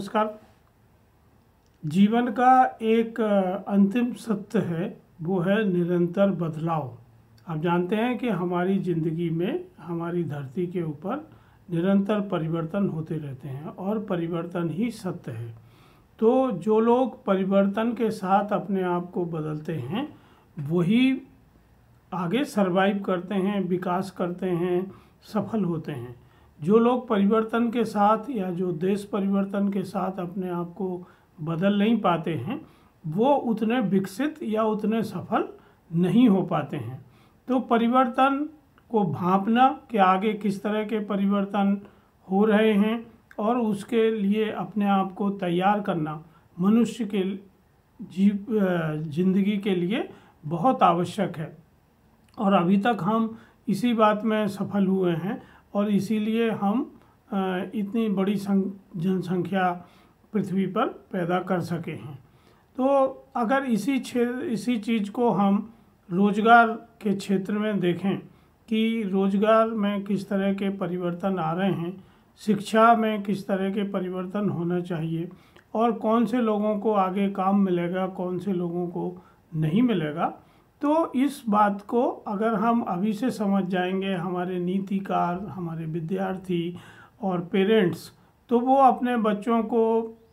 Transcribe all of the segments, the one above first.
नमस्कार। जीवन का एक अंतिम सत्य है, वो है निरंतर बदलाव। आप जानते हैं कि हमारी ज़िंदगी में, हमारी धरती के ऊपर निरंतर परिवर्तन होते रहते हैं और परिवर्तन ही सत्य है। तो जो लोग परिवर्तन के साथ अपने आप को बदलते हैं वही आगे सरवाइव करते हैं, विकास करते हैं, सफल होते हैं। जो लोग परिवर्तन के साथ या जो देश परिवर्तन के साथ अपने आप को बदल नहीं पाते हैं वो उतने विकसित या उतने सफल नहीं हो पाते हैं। तो परिवर्तन को भांपना कि आगे किस तरह के परिवर्तन हो रहे हैं और उसके लिए अपने आप को तैयार करना मनुष्य के जिंदगी के लिए बहुत आवश्यक है। और अभी तक हम इसी बात में सफल हुए हैं और इसीलिए हम इतनी बड़ी जनसंख्या पृथ्वी पर पैदा कर सके हैं। तो अगर इसी चीज़ को हम रोज़गार के क्षेत्र में देखें कि रोज़गार में किस तरह के परिवर्तन आ रहे हैं, शिक्षा में किस तरह के परिवर्तन होना चाहिए और कौन से लोगों को आगे काम मिलेगा, कौन से लोगों को नहीं मिलेगा, तो इस बात को अगर हम अभी से समझ जाएंगे, हमारे नीतिकार, हमारे विद्यार्थी और पेरेंट्स, तो वो अपने बच्चों को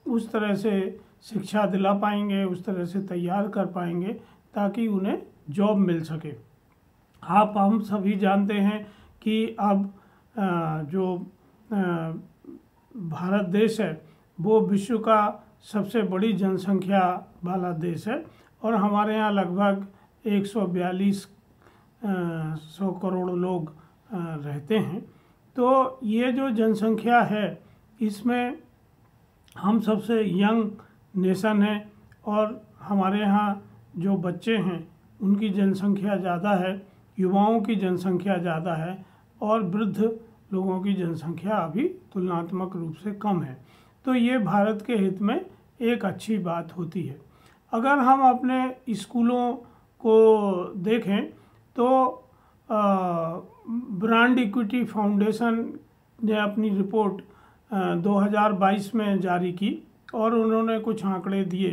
उस तरह से शिक्षा दिला पाएंगे, उस तरह से तैयार कर पाएंगे ताकि उन्हें जॉब मिल सके। हम सभी जानते हैं कि अब जो भारत देश है वो विश्व का सबसे बड़ी जनसंख्या वाला देश है और हमारे यहाँ लगभग 142 करोड़ लोग रहते हैं। तो ये जो जनसंख्या है इसमें हम सबसे यंग नेशन है और हमारे यहाँ जो बच्चे हैं उनकी जनसंख्या ज़्यादा है, युवाओं की जनसंख्या ज़्यादा है और वृद्ध लोगों की जनसंख्या अभी तुलनात्मक रूप से कम है। तो ये भारत के हित में एक अच्छी बात होती है। अगर हम अपने स्कूलों को देखें तो ब्रांड इक्विटी फाउंडेशन ने अपनी रिपोर्ट 2022 में जारी की और उन्होंने कुछ आंकड़े दिए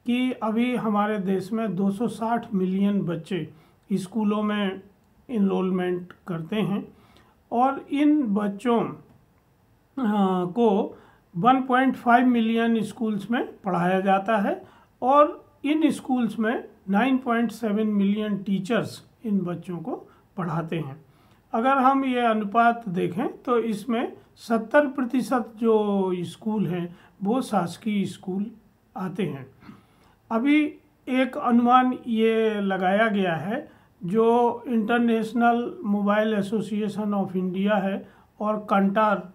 कि अभी हमारे देश में 260 मिलियन बच्चे स्कूलों में इनरोलमेंट करते हैं और इन बच्चों को 1.5 मिलियन स्कूल्स में पढ़ाया जाता है और इन स्कूल्स में 9.7 मिलियन टीचर्स इन बच्चों को पढ़ाते हैं। अगर हम ये अनुपात देखें तो इसमें 70% जो स्कूल हैं वो शासकीय स्कूल आते हैं। अभी एक अनुमान ये लगाया गया है, जो international mobile association of India है और कंटार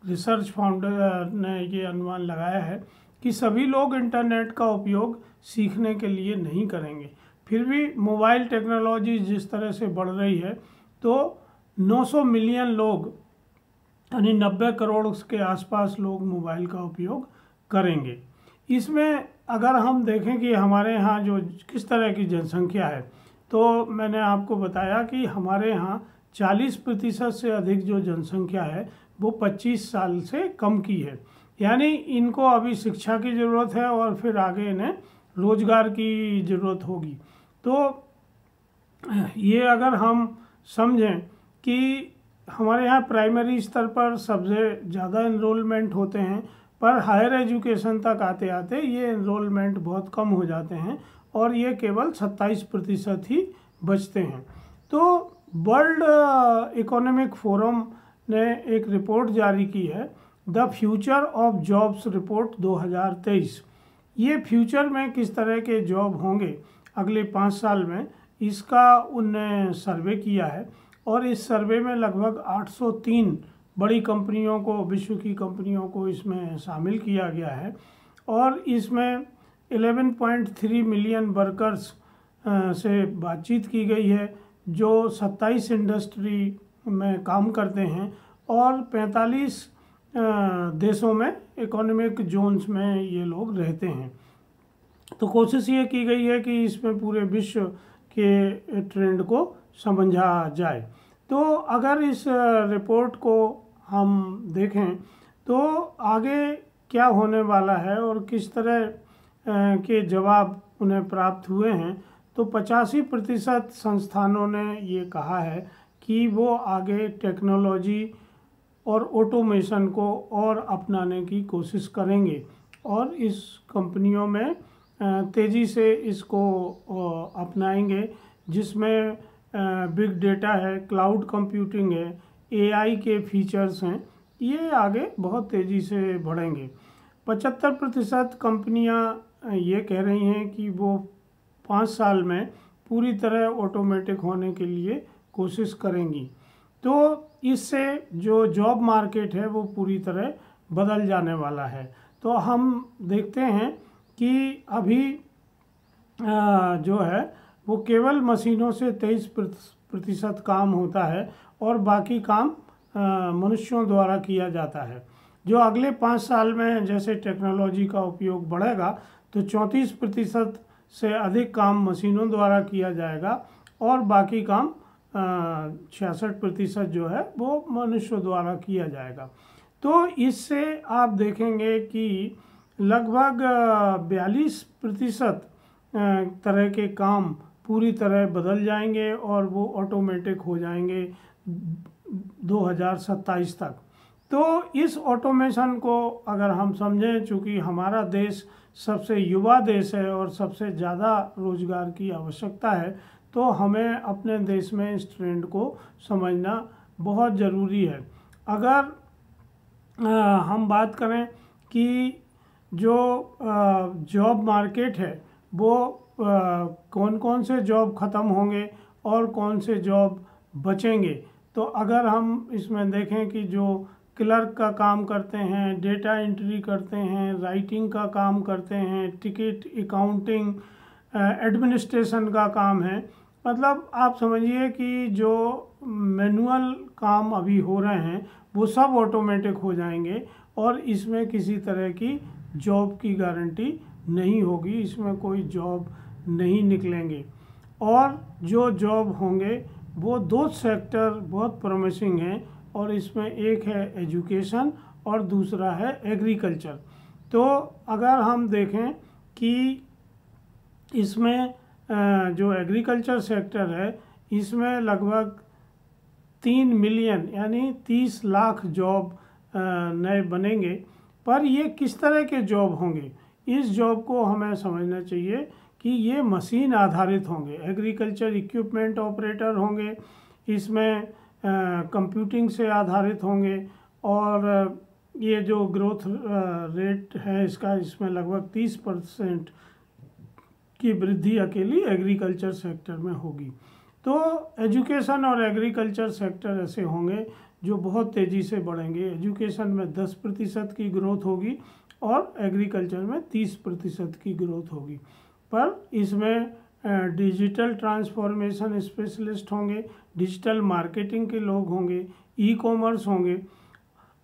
रिसर्च फाउंडर ने ये अनुमान लगाया है कि सभी लोग इंटरनेट का उपयोग सीखने के लिए नहीं करेंगे। फिर भी मोबाइल टेक्नोलॉजी जिस तरह से बढ़ रही है तो 900 मिलियन लोग यानी 90 करोड़ के आसपास लोग मोबाइल का उपयोग करेंगे। इसमें अगर हम देखें कि हमारे यहाँ जो किस तरह की जनसंख्या है, तो मैंने आपको बताया कि हमारे यहाँ 40% से अधिक जो जनसंख्या है वो 25 साल से कम की है। यानी इनको अभी शिक्षा की ज़रूरत है और फिर आगे इन्हें रोज़गार की ज़रूरत होगी। तो ये अगर हम समझें कि हमारे यहाँ प्राइमरी स्तर पर सबसे ज़्यादा इनरोलमेंट होते हैं, पर हायर एजुकेशन तक आते आते ये इनरोलमेंट बहुत कम हो जाते हैं और ये केवल 27% ही बचते हैं। तो वर्ल्ड इकोनॉमिक फोरम ने एक रिपोर्ट जारी की है, the future of jobs report 2023। ये फ्यूचर में किस तरह के जॉब होंगे अगले 5 साल में, इसका उनने सर्वे किया है और इस सर्वे में लगभग 803 बड़ी कंपनियों को, विश्व की कंपनियों को इसमें शामिल किया गया है और इसमें 11.3 मिलियन वर्कर्स से बातचीत की गई है जो 27 इंडस्ट्री में काम करते हैं और 45 देशों में इकोनॉमिक जोन्स में ये लोग रहते हैं। तो कोशिश ये की गई है कि इसमें पूरे विश्व के ट्रेंड को समझा जाए। तो अगर इस रिपोर्ट को हम देखें तो आगे क्या होने वाला है और किस तरह के जवाब उन्हें प्राप्त हुए हैं, तो 85% संस्थानों ने ये कहा है कि वो आगे टेक्नोलॉजी और ऑटोमेशन को और अपनाने की कोशिश करेंगे और इस कंपनियों में तेज़ी से इसको अपनाएंगे, जिसमें बिग डेटा है, क्लाउड कंप्यूटिंग है, एआई के फीचर्स हैं, ये आगे बहुत तेज़ी से बढ़ेंगे। 75% कंपनियां ये कह रही हैं कि वो 5 साल में पूरी तरह ऑटोमेटिक होने के लिए कोशिश करेंगी। तो इससे जो जॉब मार्केट है वो पूरी तरह बदल जाने वाला है। तो हम देखते हैं कि अभी जो है वो केवल मशीनों से 23% काम होता है और बाकी काम मनुष्यों द्वारा किया जाता है। जो अगले 5 साल में जैसे टेक्नोलॉजी का उपयोग बढ़ेगा तो 34% से अधिक काम मशीनों द्वारा किया जाएगा और बाकी काम 66% जो है वो मनुष्यों द्वारा किया जाएगा। तो इससे आप देखेंगे कि लगभग 42% तरह के काम पूरी तरह बदल जाएंगे और वो ऑटोमेटिक हो जाएंगे 2027 तक। तो इस ऑटोमेशन को अगर हम समझें, चूँकि हमारा देश सबसे युवा देश है और सबसे ज़्यादा रोजगार की आवश्यकता है, तो हमें अपने देश में इस ट्रेंड को समझना बहुत ज़रूरी है। अगर हम बात करें कि जो जॉब मार्केट है वो कौन कौन से जॉब ख़त्म होंगे और कौन से जॉब बचेंगे, तो अगर हम इसमें देखें कि जो क्लर्क का काम करते हैं, डेटा एंट्री करते हैं, राइटिंग का काम करते हैं, टिकट अकाउंटिंग, एडमिनिस्ट्रेशन का काम है, मतलब आप समझिए कि जो मैनुअल काम अभी हो रहे हैं वो सब ऑटोमेटिक हो जाएंगे और इसमें किसी तरह की जॉब की गारंटी नहीं होगी, इसमें कोई जॉब नहीं निकलेंगे। और जो जॉब होंगे वो 2 सेक्टर बहुत प्रॉमिसिंग हैं और इसमें एक है एजुकेशन और दूसरा है एग्रीकल्चर। तो अगर हम देखें कि इसमें जो एग्रीकल्चर सेक्टर है इसमें लगभग 3 मिलियन यानी 30 लाख जॉब नए बनेंगे। पर ये किस तरह के जॉब होंगे, इस जॉब को हमें समझना चाहिए कि ये मशीन आधारित होंगे। एग्रीकल्चर इक्विपमेंट ऑपरेटर होंगे, इसमें कंप्यूटिंग से आधारित होंगे और ये जो ग्रोथ रेट है इसका, इसमें लगभग 30% की वृद्धि अकेली एग्रीकल्चर सेक्टर में होगी। तो एजुकेशन और एग्रीकल्चर सेक्टर ऐसे होंगे जो बहुत तेज़ी से बढ़ेंगे। एजुकेशन में 10% की ग्रोथ होगी और एग्रीकल्चर में 30% की ग्रोथ होगी। पर इसमें डिजिटल ट्रांसफॉर्मेशन स्पेशलिस्ट होंगे, डिजिटल मार्केटिंग के लोग होंगे, ई कॉमर्स होंगे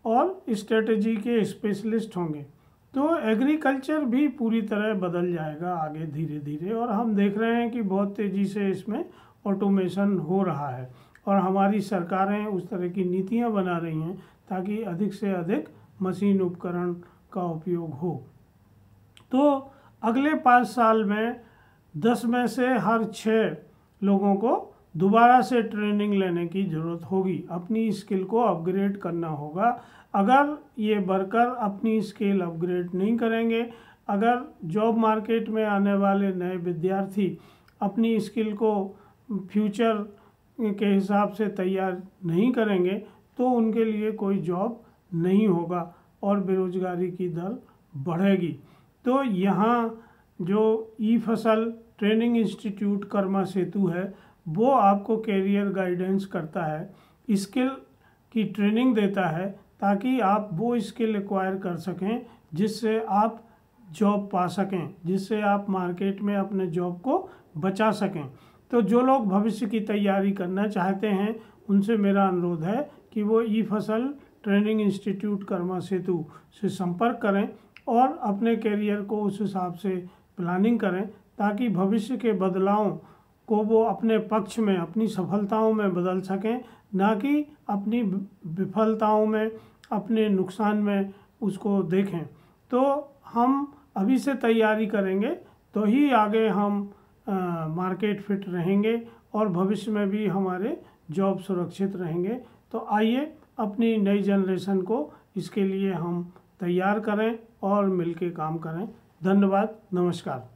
और स्ट्रेटजी के स्पेशलिस्ट होंगे। तो एग्रीकल्चर भी पूरी तरह बदल जाएगा आगे धीरे धीरे और हम देख रहे हैं कि बहुत तेज़ी से इसमें ऑटोमेशन हो रहा है और हमारी सरकारें उस तरह की नीतियां बना रही हैं ताकि अधिक से अधिक मशीन उपकरण का उपयोग हो। तो अगले 5 साल में 10 में से हर 6 लोगों को दोबारा से ट्रेनिंग लेने की ज़रूरत होगी, अपनी स्किल को अपग्रेड करना होगा। अगर ये वर्कर अपनी स्किल अपग्रेड नहीं करेंगे, अगर जॉब मार्केट में आने वाले नए विद्यार्थी अपनी स्किल को फ्यूचर के हिसाब से तैयार नहीं करेंगे तो उनके लिए कोई जॉब नहीं होगा और बेरोजगारी की दर बढ़ेगी। तो यहाँ जो ई फसल ट्रेनिंग इंस्टीट्यूट कर्मा सेतु है वो आपको कैरियर गाइडेंस करता है, स्किल की ट्रेनिंग देता है ताकि आप वो स्किल एक्वायर कर सकें जिससे आप जॉब पा सकें, जिससे आप मार्केट में अपने जॉब को बचा सकें। तो जो लोग भविष्य की तैयारी करना चाहते हैं उनसे मेरा अनुरोध है कि वो ई फसल ट्रेनिंग इंस्टीट्यूट कर्मा सेतु से संपर्क करें और अपने कैरियर को उस हिसाब से प्लानिंग करें ताकि भविष्य के बदलावों को वो अपने पक्ष में, अपनी सफलताओं में बदल सकें, ना कि अपनी विफलताओं में, अपने नुकसान में उसको देखें। तो हम अभी से तैयारी करेंगे तो ही आगे हम मार्केट फिट रहेंगे और भविष्य में भी हमारे जॉब सुरक्षित रहेंगे। तो आइए अपनी नई जनरेशन को इसके लिए हम तैयार करें और मिलके काम करें। धन्यवाद, नमस्कार।